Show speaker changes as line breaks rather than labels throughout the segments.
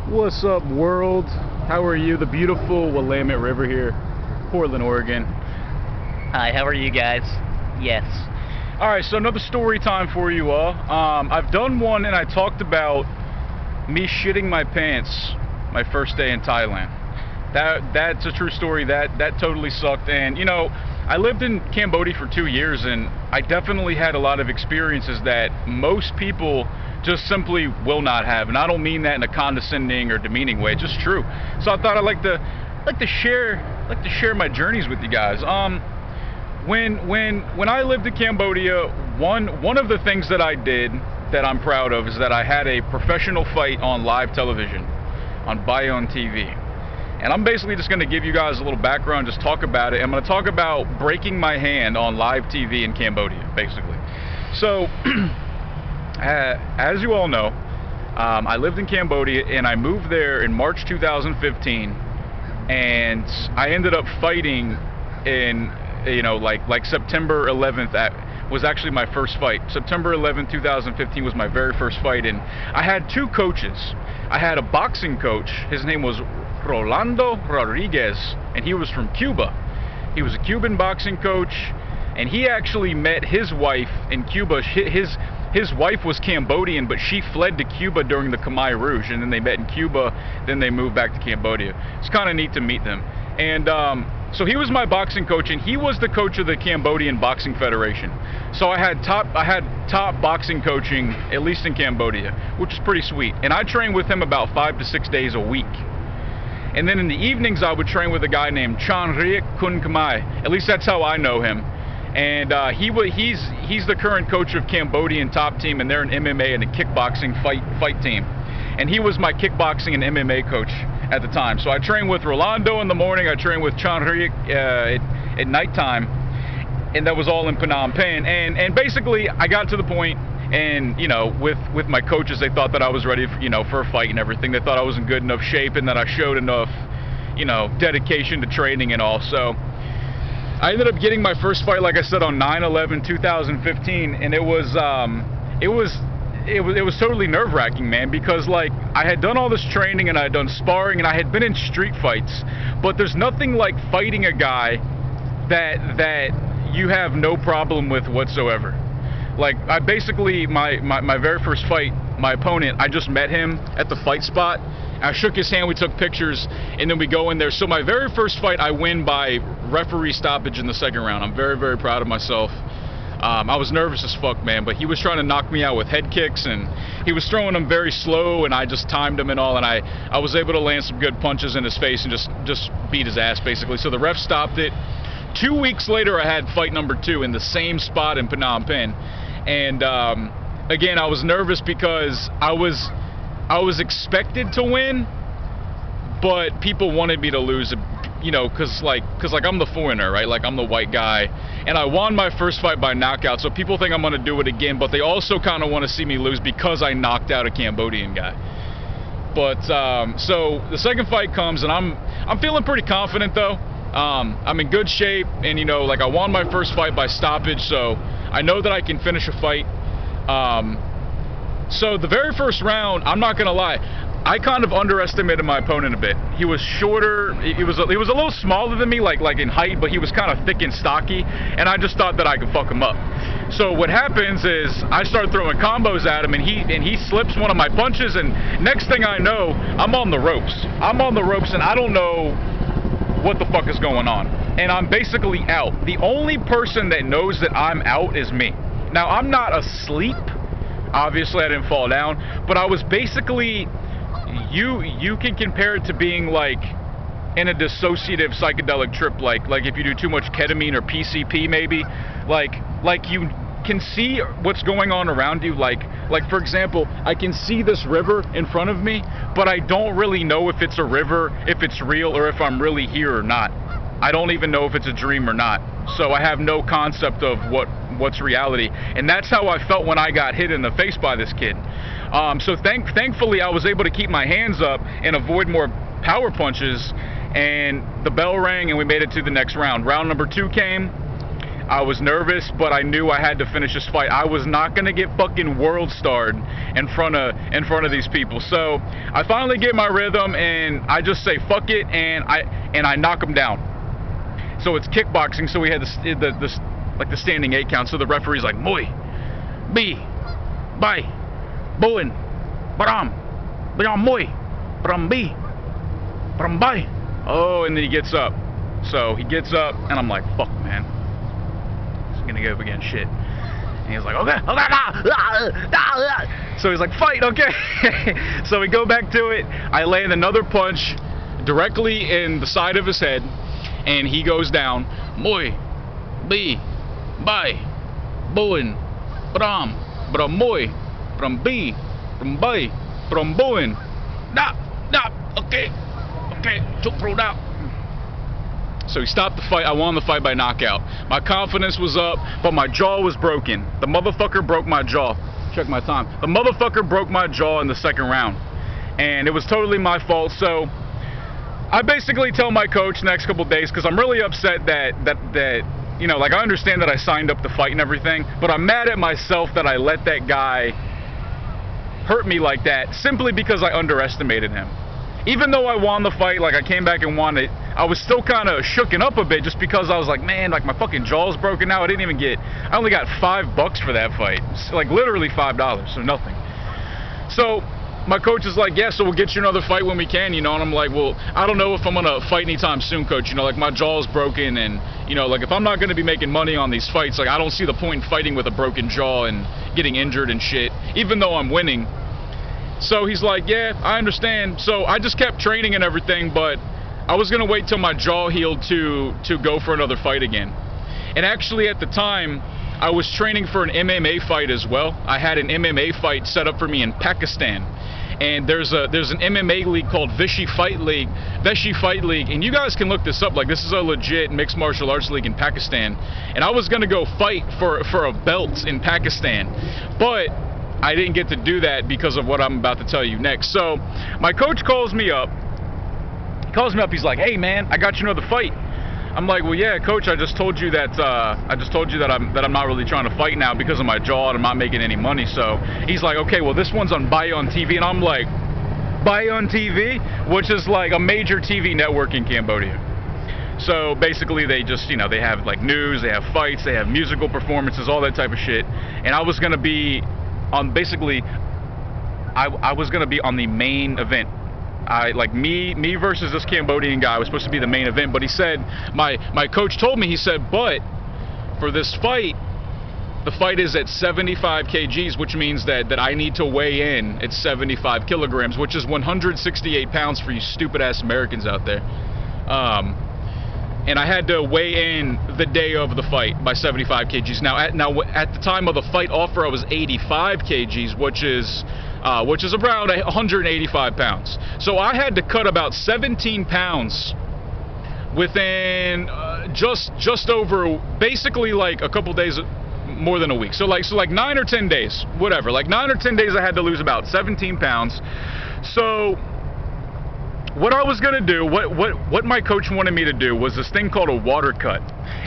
What's up, world? How are you? The beautiful Willamette River here, Portland, Oregon.
Hi, how are you guys? Yes.
All right, so another story time for you all. I've done one, and I talked about me shitting my pants my first day in Thailand. That's a true story. That totally sucked. And you know, I lived in Cambodia for 2 years, and I definitely had a lot of experiences that most people just simply will not have. And I don't mean that in a condescending or demeaning way. It's just true. So I thought I'd like to share my journeys with you guys. When I lived in Cambodia, one of the things that I did that I'm proud of is that I had a professional fight on live television, on Bayon TV. And I'm basically just going to give you guys a little background, just talk about it. I'm going to talk about breaking my hand on live TV in Cambodia, basically. So, as you all know, I lived in Cambodia, and I moved there in March 2015, and I ended up fighting in, you know, like September 11th was actually my first fight. September 11th, 2015 was my very first fight, and I had two coaches. I had a boxing coach. His name was Rolando Rodriguez, and he was from Cuba. He was a Cuban boxing coach, and he actually met his wife in Cuba. His wife was Cambodian, but she fled to Cuba during the Khmer Rouge, and then they met in Cuba, then they moved back to Cambodia. It's kind of neat to meet them. And so he was my boxing coach, and he was the coach of the Cambodian Boxing Federation. So I had top boxing coaching, at least in Cambodia, which is pretty sweet. And I trained with him about 5 to 6 days a week. And then in the evenings, I would train with a guy named Chanriek Kun Khmer. At least that's how I know him. And he's the current coach of Cambodian top team, and they're an MMA and a kickboxing fight team. And he was my kickboxing and MMA coach at the time. So I trained with Rolando in the morning, I trained with Chanriek at nighttime, and that was all in Phnom Penh. And basically, I got to the point, and you know, with my coaches, they thought that I was ready for, you know, for a fight and everything. They thought I was in good enough shape and that I showed enough, you know, dedication to training and all. So I ended up getting my first fight, like I said, on 9/11/2015, and it was totally nerve-wracking, man, because like I had done all this training and I had done sparring and I had been in street fights, but there's nothing like fighting a guy that you have no problem with whatsoever. Like I basically, my very first fight, my opponent, I just met him at the fight spot. I shook his hand, we took pictures, and then we go in there. So my very first fight, I win by referee stoppage in the second round. I'm very, very proud of myself. I was nervous as fuck, man, but he was trying to knock me out with head kicks, and he was throwing them very slow, and I just timed him and all, and I was able to land some good punches in his face and just beat his ass, basically. So the ref stopped it. 2 weeks later, I had fight number 2 in the same spot in Phnom Penh. And again, I was nervous because I was expected to win, but people wanted me to lose, you know, cause like I'm the foreigner, right? Like I'm the white guy, and I won my first fight by knockout. So people think I'm gonna do it again, but they also kind of want to see me lose because I knocked out a Cambodian guy. But so the second fight comes, and I'm feeling pretty confident though. I'm in good shape, and you know, like I won my first fight by stoppage, so I know that I can finish a fight. So the very first round, I'm not gonna lie, I kind of underestimated my opponent a bit. He was shorter, he was a little smaller than me, like in height, but he was kind of thick and stocky, and I just thought that I could fuck him up. So what happens is I start throwing combos at him, and he slips one of my punches, and next thing I know, I'm on the ropes. I'm on the ropes, and I don't know what the fuck is going on, and I'm basically out. The only person that knows that I'm out is me. Now, I'm not asleep. Obviously, I didn't fall down, but I was basically, you can compare it to being like in a dissociative psychedelic trip, like if you do too much ketamine or PCP maybe, like you can see what's going on around you, like for example, I can see this river in front of me, but I don't really know if it's a river, if it's real, or if I'm really here or not. I don't even know if it's a dream or not. So I have no concept of what's reality, and that's how I felt when I got hit in the face by this kid. So thankfully I was able to keep my hands up and avoid more power punches, and the bell rang and we made it to the next round. Round number 2 came. I was nervous, but I knew I had to finish this fight. I was not gonna get fucking world starred in front of these people. So I finally get my rhythm, and I just say fuck it, and I knock him down. So it's kickboxing. So we had the standing 8 count. So the referee's like, Moi, B, Bai, Bowen, Baram, Moi, Baram B, Baram Bai. Oh, and then he gets up. So he gets up, and I'm like, fuck, man. He's gonna go up against shit. And he's like, okay. So he's like, fight, okay. So we go back to it. I land another punch directly in the side of his head, and he goes down. Moi, B, Bai, Bowen, Bram, Bram Moi, Bram B, Bram Bai, Bram Bowen. Okay, took throw out. So he stopped the fight. I won the fight by knockout. My confidence was up, but my jaw was broken. The motherfucker broke my jaw. Check my time. The motherfucker broke my jaw in the second round, and it was totally my fault. So I basically tell my coach next couple days, because I'm really upset that you know, like, I understand that I signed up to fight and everything, but I'm mad at myself that I let that guy hurt me like that simply because I underestimated him. Even though I won the fight, like, I came back and won it, I was still kind of shooken up a bit just because I was like, man, like, my fucking jaw's broken now. I only got $5 for that fight. It's like literally $5, so nothing. So my coach is like, yeah, so we'll get you another fight when we can, you know, and I'm like, well, I don't know if I'm gonna fight anytime soon, coach, you know, like, my jaw's broken, and, you know, like, if I'm not gonna be making money on these fights, like, I don't see the point in fighting with a broken jaw and getting injured and shit, even though I'm winning. So he's like, yeah, I understand. So I just kept training and everything, but I was gonna wait till my jaw healed to go for another fight again. And actually at the time, I was training for an MMA fight as well. I had an MMA fight set up for me in Pakistan. And there's an MMA league called Vichy Fight League, and you guys can look this up. Like, this is a legit mixed martial arts league in Pakistan. And I was gonna go fight for a belt in Pakistan, but I didn't get to do that because of what I'm about to tell you next. So my coach calls me up. He's like, hey man, I got you another fight. I'm like, well, yeah, coach, I just told you that I'm not really trying to fight now because of my jaw and I'm not making any money. So he's like, okay, well, this one's on Bai on TV. And I'm like, Bai on TV? Which is like a major TV network in Cambodia. So basically they just, you know, they have like news, they have fights, they have musical performances, all that type of shit. And I was going to be on, basically, I was going to be on the main event. Like me versus this Cambodian guy was supposed to be the main event, but he said, my coach told me, he said, but for this fight, the fight is at 75 kgs, which means that I need to weigh in at 75 kilograms, which is 168 pounds for you stupid ass Americans out there. And I had to weigh in the day of the fight by 75 kgs. Now at the time of the fight offer, I was 85 kgs, which is around 185 pounds. So I had to cut about 17 pounds within just over, basically like a couple days, more than a week. So like 9 or 10 days, whatever. Like 9 or 10 days I had to lose about 17 pounds. So what I was gonna do, what my coach wanted me to do was this thing called a water cut.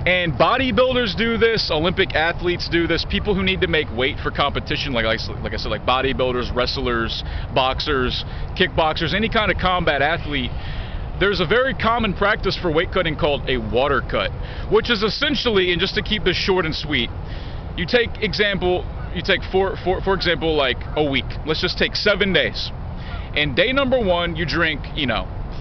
And bodybuilders do this, Olympic athletes do this, people who need to make weight for competition, like I said, like bodybuilders, wrestlers, boxers, kickboxers, any kind of combat athlete. There's a very common practice for weight cutting called a water cut, which is essentially, and just to keep this short and sweet, you take for example, like a week. Let's just take 7 days. And day number 1, you drink,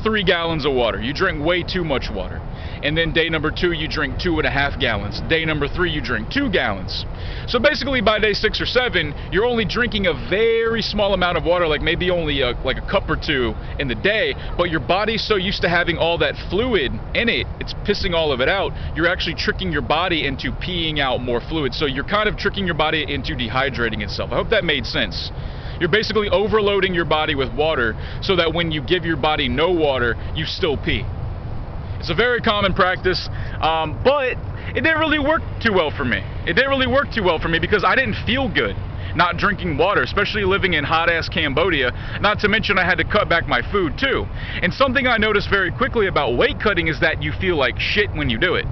3 gallons of water. You drink way too much water. And then day number 2, you drink 2.5 gallons. Day number 3, you drink 2 gallons. So basically by day 6 or 7, you're only drinking a very small amount of water, like maybe only like a cup or 2 in the day, but your body's so used to having all that fluid in it, it's pissing all of it out, you're actually tricking your body into peeing out more fluid. So you're kind of tricking your body into dehydrating itself. I hope that made sense. You're basically overloading your body with water so that when you give your body no water, you still pee. It's a very common practice, but it didn't really work too well for me. It didn't really work too well for me because I didn't feel good not drinking water, especially living in hot-ass Cambodia, not to mention I had to cut back my food too. And something I noticed very quickly about weight cutting is that you feel like shit when you do it.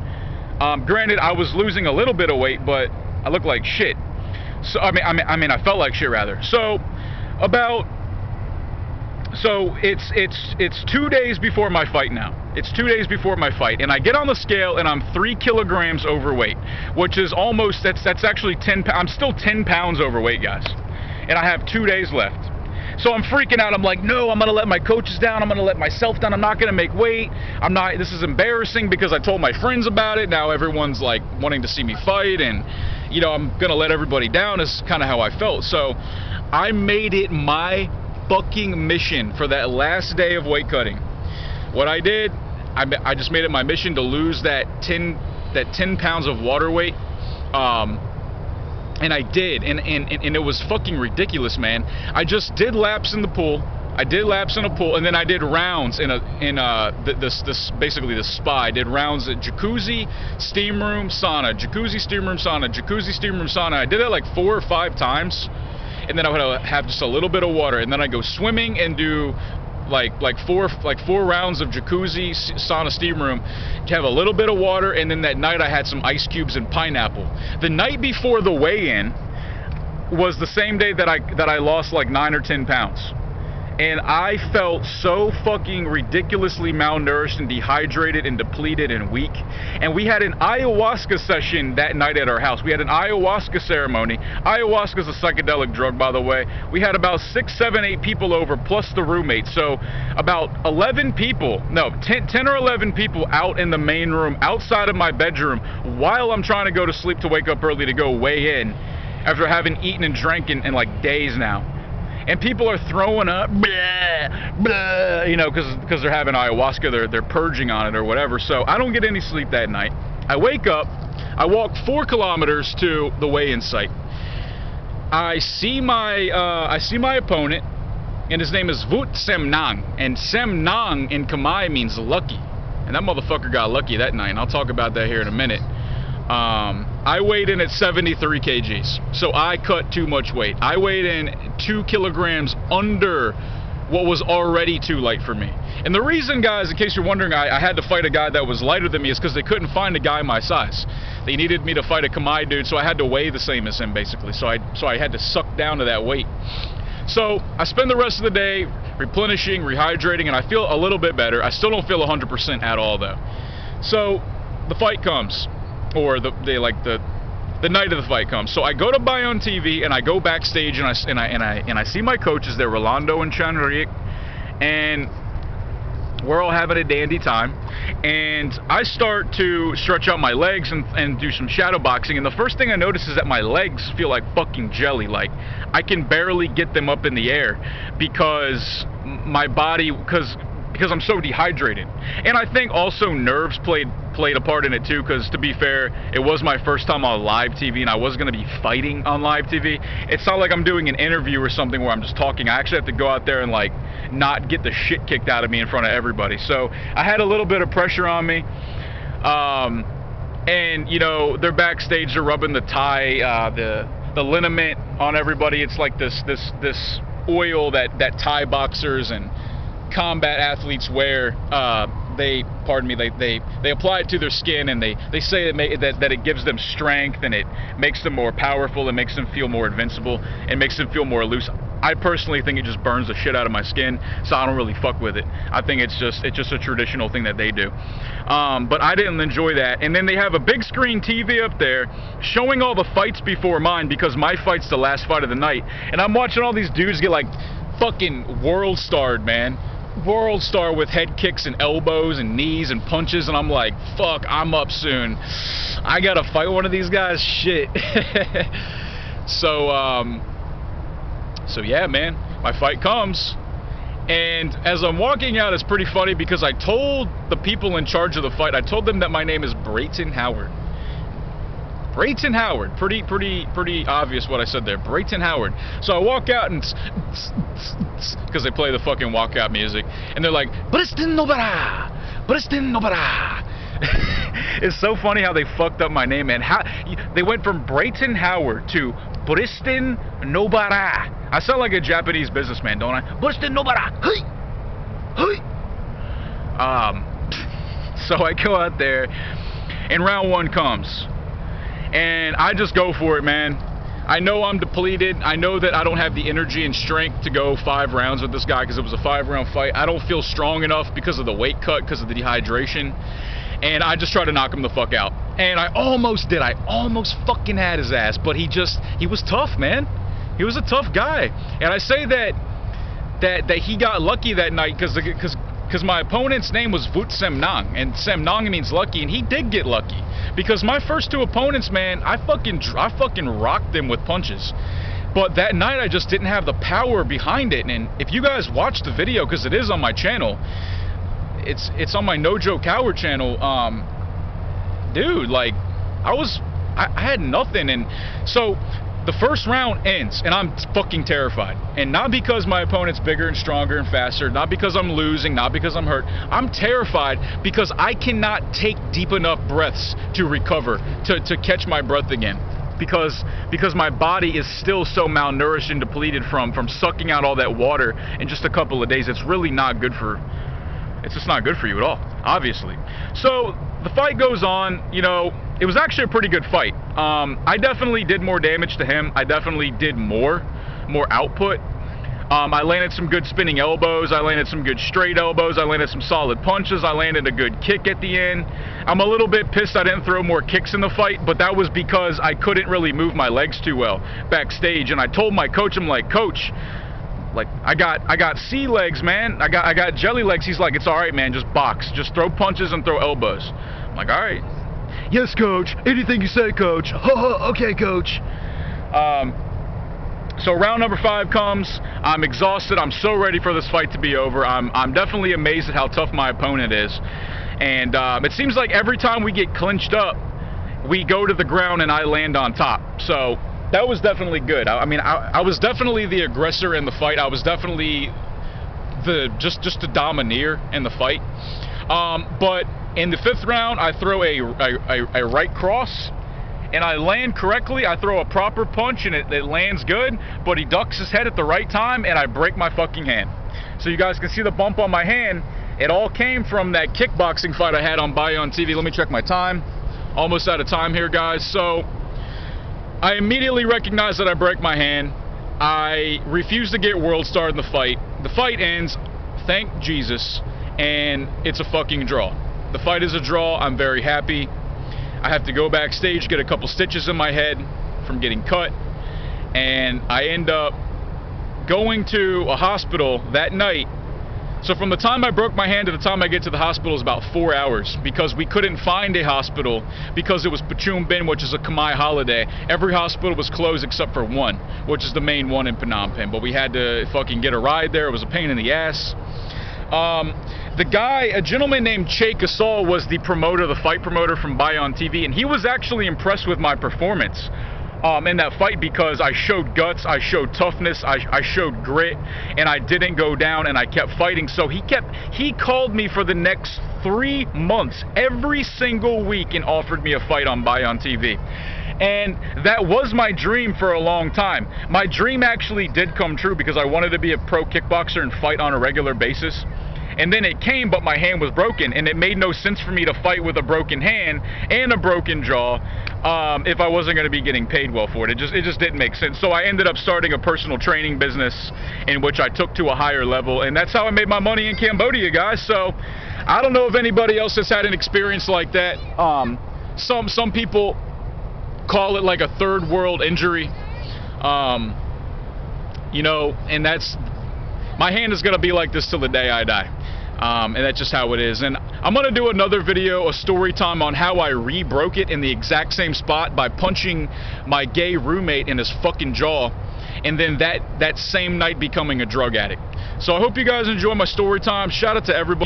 Granted, I was losing a little bit of weight, but I looked like shit. So I felt like shit rather. So it's 2 days before my fight now. It's 2 days before my fight, and I get on the scale and I'm 3 kilograms overweight, which is almost that's actually 10. I'm still 10 pounds overweight, guys, and I have 2 days left. So I'm freaking out. I'm like, no, I'm gonna let my coaches down. I'm gonna let myself down. I'm not gonna make weight. I'm not. This is embarrassing because I told my friends about it. Now everyone's like wanting to see me fight, and you know I'm gonna let everybody down. Is kind of how I felt. So I made it my fucking mission for that last day of weight cutting. What I did, I just made it my mission to lose that 10 pounds of water weight. And I did, and it was fucking ridiculous, man. I just did laps in the pool. I did laps in a pool, and then I did rounds in basically the spa. I did rounds at jacuzzi, steam room, sauna, jacuzzi, steam room, sauna, jacuzzi, steam room, sauna. I did that like 4 or 5 times, and then I would have just a little bit of water, and then I go swimming and do like four rounds of jacuzzi, sauna, steam room, to have a little bit of water, and then that night I had some ice cubes and pineapple. The night before the weigh-in was the same day that I lost like 9 or 10 pounds. And I felt so fucking ridiculously malnourished and dehydrated and depleted and weak. And we had an ayahuasca session that night at our house. We had an ayahuasca ceremony. Ayahuasca is a psychedelic drug, by the way. We had about 6, 7, 8 people over, plus the roommate. So about 11 people, no, 10 or 11 people out in the main room, outside of my bedroom, while I'm trying to go to sleep to wake up early to go weigh in, after having eaten and drank in like days now. And people are throwing up, blah, blah, you know, because they're having ayahuasca, they're purging on it or whatever. So I don't get any sleep that night. I wake up, I walk 4 kilometers to the weigh-in site. I see my opponent, and his name is Vut Sem Nang, and Sem Nang in Khmer means lucky, and that motherfucker got lucky that night. And I'll talk about that here in a minute. I weighed in at 73 kgs, so I cut too much weight. I weighed in 2 kilograms under what was already too light for me. And the reason, guys, in case you're wondering, I had to fight a guy that was lighter than me is because they couldn't find a guy my size. They needed me to fight a Khmer dude, so I had to weigh the same as him, basically. So I had to suck down to that weight. So I spend the rest of the day replenishing, rehydrating, and I feel a little bit better. I still don't feel 100% at all, though. So the fight comes. Or the night of the fight comes. So I go to buy on TV, and I go backstage, and I see my coaches there, Rolando and Chanrik, and we're all having a dandy time. And I start to stretch out my legs and do some shadow boxing, and the first thing I notice is that my legs feel like fucking jelly. Like I can barely get them up in the air because my body, because I'm so dehydrated. And I think also nerves played a part in it too, because to be fair, it was my first time on live TV, and I was going to be fighting on live TV. It's not like I'm doing an interview or something where I'm just talking. I actually have to go out there and like not get the shit kicked out of me in front of everybody. So I had a little bit of pressure on me. And you know, they're backstage, they're rubbing the Thai, the liniment on everybody. It's like this oil that Thai boxers and combat athletes wear. They apply it to their skin, and they say that it gives them strength, and it makes them more powerful, it makes them feel more invincible, it makes them feel more loose. I personally think it just burns the shit out of my skin, so I don't really fuck with it. I think it's just a traditional thing that they do. But I didn't enjoy that. And then they have a big screen TV up there showing all the fights before mine, because my fight's the last fight of the night. And I'm watching all these dudes get like fucking world starred, man. World star with head kicks and elbows and knees and punches, and I'm like, fuck, I'm up soon. I gotta fight one of these guys. Shit. So yeah, man, my fight comes, and as I'm walking out, it's pretty funny because I told the people in charge of the fight, I told them that my name is Brayton Howard. Brayton Howard. Pretty obvious what I said there. Brayton Howard. So I walk out, and because they play the fucking walkout music, and they're like, Brayton Nobara, Brayton Nobara. It's so funny how they fucked up my name, man. How they went from Brayton Howard to Brayton Nobara. I sound like a Japanese businessman, don't I? Brayton Nobara. Hey, hey. So I go out there, and round 1 comes. And I just go for it, man. I know I'm depleted. I know that I don't have the energy and strength to go 5 rounds with this guy because it was a 5-round fight. I don't feel strong enough because of the weight cut, because of the dehydration. And I just tried to knock him the fuck out. And I almost did. I almost fucking had his ass. But he was tough, man. He was a tough guy. And I say that he got lucky that night because my opponent's name was Vut Semnang, and Semnang means lucky, and he did get lucky. Because my first 2 opponents, man, I fucking rocked them with punches. But that night I just didn't have the power behind it. And if you guys watch the video, because it is on my channel, it's on my No Joke Coward channel, dude, like, I had nothing. And so the first round ends, and I'm fucking terrified. And not because my opponent's bigger and stronger and faster, not because I'm losing, not because I'm hurt. I'm terrified because I cannot take deep enough breaths to recover, to catch my breath again. Because my body is still so malnourished and depleted from sucking out all that water in just a couple of days. It's really not good for... It's just not good for you at all, obviously. So the fight goes on. You know, it was actually a pretty good fight. I definitely did more damage to him. I definitely did more output. I landed some good spinning elbows. I landed some good straight elbows. I landed some solid punches. I landed a good kick at the end. I'm a little bit pissed I didn't throw more kicks in the fight, but that was because I couldn't really move my legs too well backstage. And I told my coach, I'm like, Coach, like, I got sea legs, man. I got jelly legs. He's like, it's all right, man. Just box. Just throw punches and throw elbows. I'm like, all right. Yes, Coach. Anything you say, Coach. Okay, Coach. So round number 5 comes. I'm exhausted. I'm so ready for this fight to be over. I'm definitely amazed at how tough my opponent is. And it seems like every time we get clinched up, we go to the ground and I land on top. So that was definitely good. I mean, I was definitely the aggressor in the fight. I was definitely just the domineer in the fight. But in the 5th round, I throw a right cross, and I land correctly. I throw a proper punch, and it lands good, but he ducks his head at the right time, and I break my fucking hand. So you guys can see the bump on my hand. It all came from that kickboxing fight I had on Bion TV. Let me check my time. Almost out of time here, guys. So I immediately recognized that I broke my hand. I refused to get World Star in the fight. The fight ends, thank Jesus, and it's a fucking draw. The fight is a draw. I'm very happy. I have to go backstage, get a couple stitches in my head from getting cut, and I end up going to a hospital that night. So from the time I broke my hand to the time I get to the hospital is about 4 hours, because we couldn't find a hospital because it was Pachoon Bin, which is a Khmer holiday. Every hospital was closed except for one, which is the main one in Phnom Penh. But we had to fucking get a ride there. It was a pain in the ass. The guy, a gentleman named Che Kasol, was the promoter, the fight promoter from Bion TV, and he was actually impressed with my performance in that fight because I showed guts, I showed toughness, I showed grit, and I didn't go down, and I kept fighting. So he called me for the next 3 months, every single week, and offered me a fight on Bion TV. And that was my dream for a long time. My dream actually did come true because I wanted to be a pro kickboxer and fight on a regular basis. And then it came, but my hand was broken, and it made no sense for me to fight with a broken hand and a broken jaw if I wasn't going to be getting paid well for it. It just didn't make sense. So I ended up starting a personal training business in which I took to a higher level, and that's how I made my money in Cambodia, guys. So I don't know if anybody else has had an experience like that. Some people call it like a third world injury, you know, and that's, my hand is going to be like this till the day I die. And that's just how it is. And I'm going to do another video, a story time, on how I re-broke it in the exact same spot by punching my gay roommate in his fucking jaw, and then that same night becoming a drug addict. So I hope you guys enjoy my story time. Shout out to everybody.